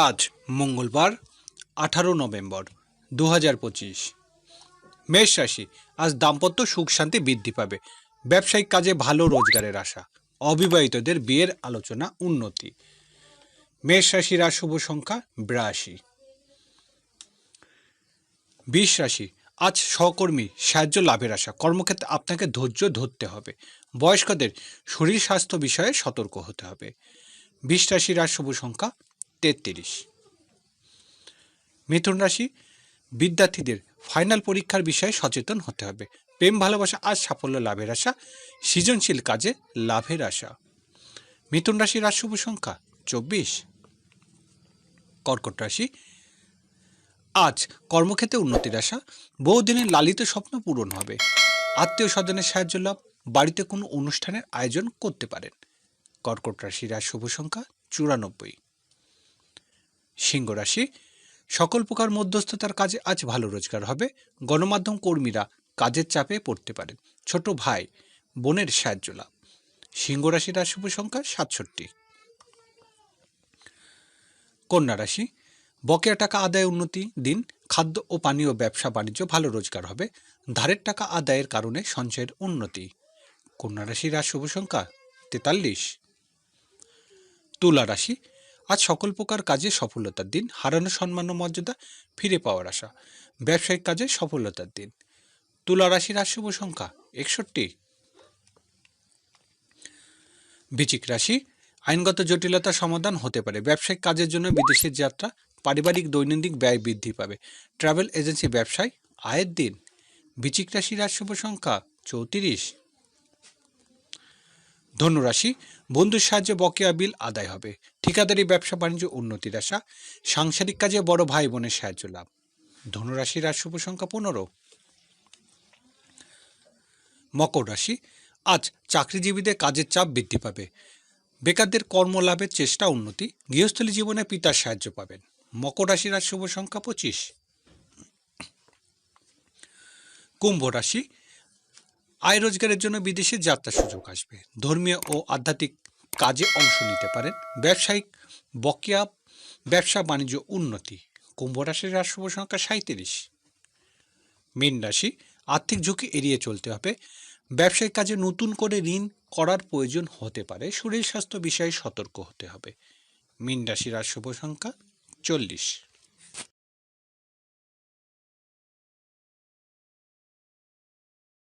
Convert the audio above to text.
আজ মঙ্গলবার 18 নভেম্বর 2025। মেষ রাশি, আজ দাম্পত্য সুখ শান্তি বৃদ্ধি পাবে। ব্যবসায়িক কাজে ভালো রোজগারের আশা। অবিবাহিতদের বিয়ের আলোচনা উন্নতি। মেষ রাশির আর শুভ সংখ্যা 82। বৃষ রাশি, আজ সহকর্মী সাহায্য লাভের আশা। কর্মক্ষেত্রে আপনাকে ধৈর্য ধরতে হবে। বয়স্কদের শরীর স্বাস্থ্য বিষয়ে সতর্ক হতে হবে। বৃষ রাশির আর শুভ সংখ্যা 33। মিথুন রাশি, বিদ্যার্থীদের ফাইনাল পরীক্ষার বিষয়ে সচেতন হতে হবে। প্রেম ভালোবাসা আজ সাফল্য লাভের আশা। সৃজনশীল কাজে লাভের আশা। মিথুন রাশির আর শুভ সংখ্যা 24। কর্কট রাশি, আজ কর্মক্ষেত্রে উন্নতির আশা। বহুদিনের লালিত স্বপ্ন পূরণ হবে। আত্মীয় স্বজনের সাহায্য লাভ। বাড়িতে কোনো অনুষ্ঠানের আয়োজন করতে পারেন। কর্কট রাশির আর শুভ সংখ্যা 94। সিংহ রাশি, সকল প্রকার মধ্যস্থতার কাজে আজ ভালো রোজগার হবে। গণমাধ্যম কর্মীরা কাজের চাপে পড়তে পারেন। ছোট ভাই বোনের সাহায্য লাভ। সিংহ রাশির আর শুভ সংখ্যা 67। কন্যা রাশি, বকেয়া টাকা আদায় উন্নতি দিন। খাদ্য ও পানীয় ব্যবসা বাণিজ্য ভালো রোজগার হবে। ধারের টাকা আদায়ের কারণে সঞ্চয়ের উন্নতি। কন্যা রাশির আর শুভ সংখ্যা 43। তুলা রাশি, আজ সকল প্রকার কাজে সফলতার দিন। হারানো সম্মান ও মর্যাদা ফিরে পাওয়ার আশা। ব্যবসায়িক কাজে সফলতার দিন। তুলা রাশির আর শুভ সংখ্যা 61। বৃশ্চিক রাশি, আইনগত জটিলতার সমাধান হতে পারে। ব্যবসায়িক কাজের জন্য বিদেশের যাত্রা। পারিবারিক দৈনন্দিন ব্যয় বৃদ্ধি পাবে। ট্রাভেল এজেন্সি ব্যবসায় আয়ের দিন। বৃশ্চিক রাশির আর শুভ সংখ্যা 34। ধনুরাশি, বন্ধুর সাহায্যে বকেয়া বিল আদায় হবে। ঠিকাদারি ব্যবসা বাণিজ্য উন্নতির আশা। সাংসারিক কাজে বড় ভাই বোনের সাহায্য লাভ। ধনুরাশির আর শুভ সংখ্যা 15। মকর রাশি, আজ চাকরিজীবীদের কাজের চাপ বৃদ্ধি পাবে। বেকারদের কর্মলাভের চেষ্টা উন্নতি। গৃহস্থলী জীবনে পিতার সাহায্য পাবেন। মকর রাশির আর শুভ সংখ্যা 25। কুম্ভ রাশি, আয় রোজগারের জন্য বিদেশে যাত্রার সুযোগ আসবে। ধর্মীয় ও আধ্যাত্মিক কাজে অংশ নিতে পারেন। ব্যবসায়িক বকেয়া ব্যবসা বাণিজ্য উন্নতি। কুম্ভ রাশির আর শুভ সংখ্যা 37। মীন রাশি, আর্থিক ঝুঁকি এড়িয়ে চলতে হবে। ব্যবসায়িক কাজে নতুন করে ঋণ করার প্রয়োজন হতে পারে। শরীর স্বাস্থ্য বিষয়ে সতর্ক হতে হবে। মীন রাশির আর শুভ সংখ্যা 40।